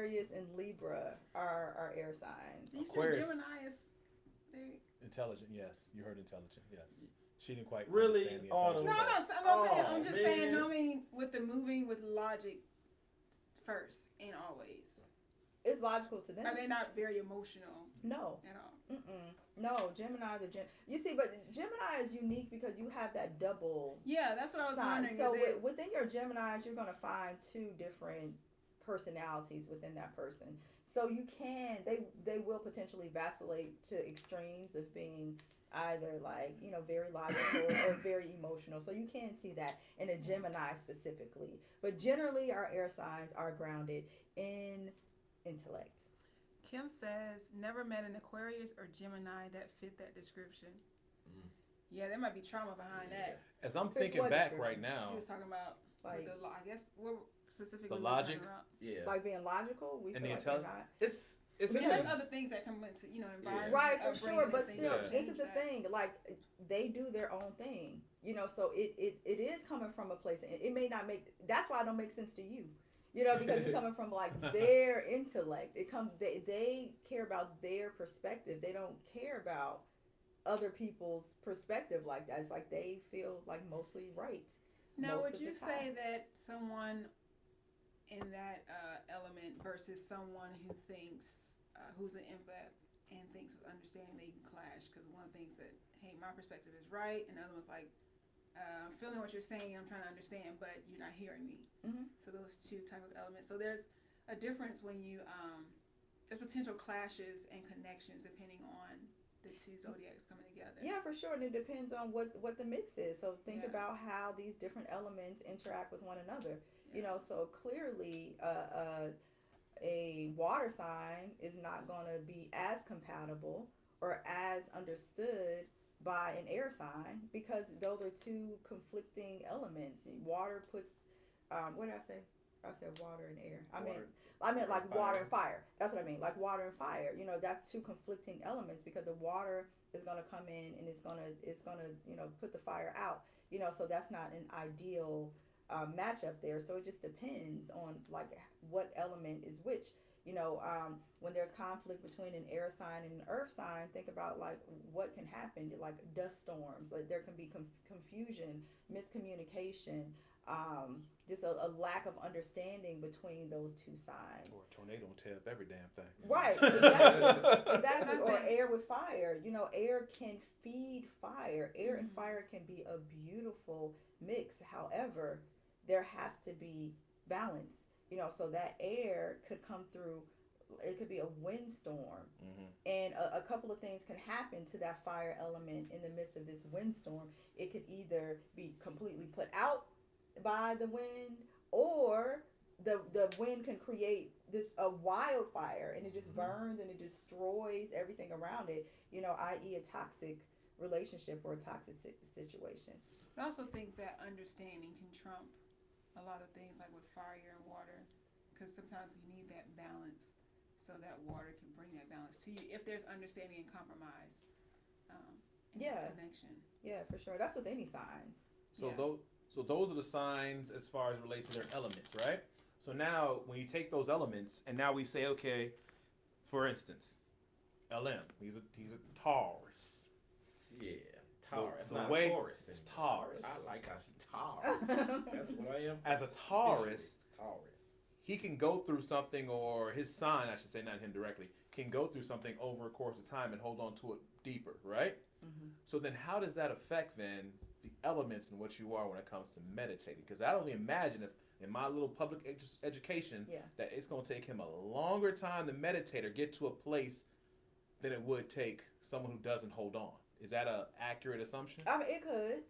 Aquarius and Libra are air signs. You said Aquarius. Gemini is. Intelligent, yes. You heard intelligent, yes. She didn't quite Really? understand the All No, intelligence. I'm not saying. Oh, I'm just man. saying. I mean, with the moving with logic first and always. It's logical to them. Are they not very emotional No. at all? No, Gemini's are you see, but Gemini is unique because you have that double Yeah, that's what I was sign. wondering. So is it, within your Geminis, you're going to find two different personalities within that person. So you can, they will potentially vacillate to extremes of being either like, very logical or very emotional. So you can see that in a Gemini specifically. But generally, our air signs are grounded in intellect. Kim says, never met an Aquarius or Gemini that fit that description. Yeah, there might be trauma behind that. As I'm Chris, thinking what back description? right now, She was talking about Like, I guess what specifically The we're talking logic? about. Yeah. like being logical, we and feel the like they're intelligence, not. it's Because just, there's other things that come into environment. Right, for upbringing, sure. and But things still, that this change is the that. thing. Like, they do their own thing. So it is coming from a place. It may not make. That's why it don't make sense to you. Because it's coming from like their intellect. They care about their perspective. They don't care about other people's perspective like that. It's like they feel like mostly right. Now, most would of you the time. say that someone in that element versus someone who thinks, who's an empath and thinks with understanding, they can clash? Because one thinks that, hey, my perspective is right, and the other one's like, I'm feeling what you're saying, I'm trying to understand, but you're not hearing me. Mm-hmm. So those two type of elements. So there's a difference when you, there's potential clashes and connections depending on the two zodiacs coming together. Yeah, for sure. And it depends on what the mix is. So think Yeah. about how these different elements interact with one another. Yeah. So clearly, a water sign is not going to be as compatible or as understood by an air sign because those are two conflicting elements. Water puts, what did I say? I said water and air. I meant like water and fire. That's what I mean. Like water and fire. That's two conflicting elements because the water is going to come in and it's going to put the fire out. So that's not an ideal matchup there. So it just depends on like what element is which. When there's conflict between an air sign and an earth sign, think about like what can happen, like dust storms. Like there can be confusion, miscommunication, just a lack of understanding between those two signs. or a tornado will tear up every damn thing. Right, exactly. Or air with fire. Air can feed fire. Air and fire can be a beautiful mix. However, there has to be balance. So that air could come through. It could be a windstorm, and a couple of things can happen to that fire element in the midst of this windstorm. It could either be completely put out by the wind, or the wind can create a wildfire, and it just burns and it destroys everything around it. I.e. a toxic relationship or a toxic situation. I also think that understanding can trump a lot of things like with fire and water, because sometimes you need that balance so that water can bring that balance to you if there's understanding and compromise and connection. Yeah, for sure. That's with any signs. So those are the signs as far as relates to their elements, right? So now when you take those elements and now we say, okay, for instance, LM, he's a Taurus. Yeah. Taurus. The Not way Taurus. it's Taurus. I like how she Taurus. That's what I am. As a Taurus, Taurus. he can go through something, or his sign, I should say, not him directly, can go through something over a course of time and hold on to it deeper, right? Mm-hmm. So then how does that affect then the elements in what you are when it comes to meditating? Because I only imagine if in my little public education that it's going to take him a longer time to meditate or get to a place than it would take someone who doesn't hold on. Is that an accurate assumption? I mean, it could.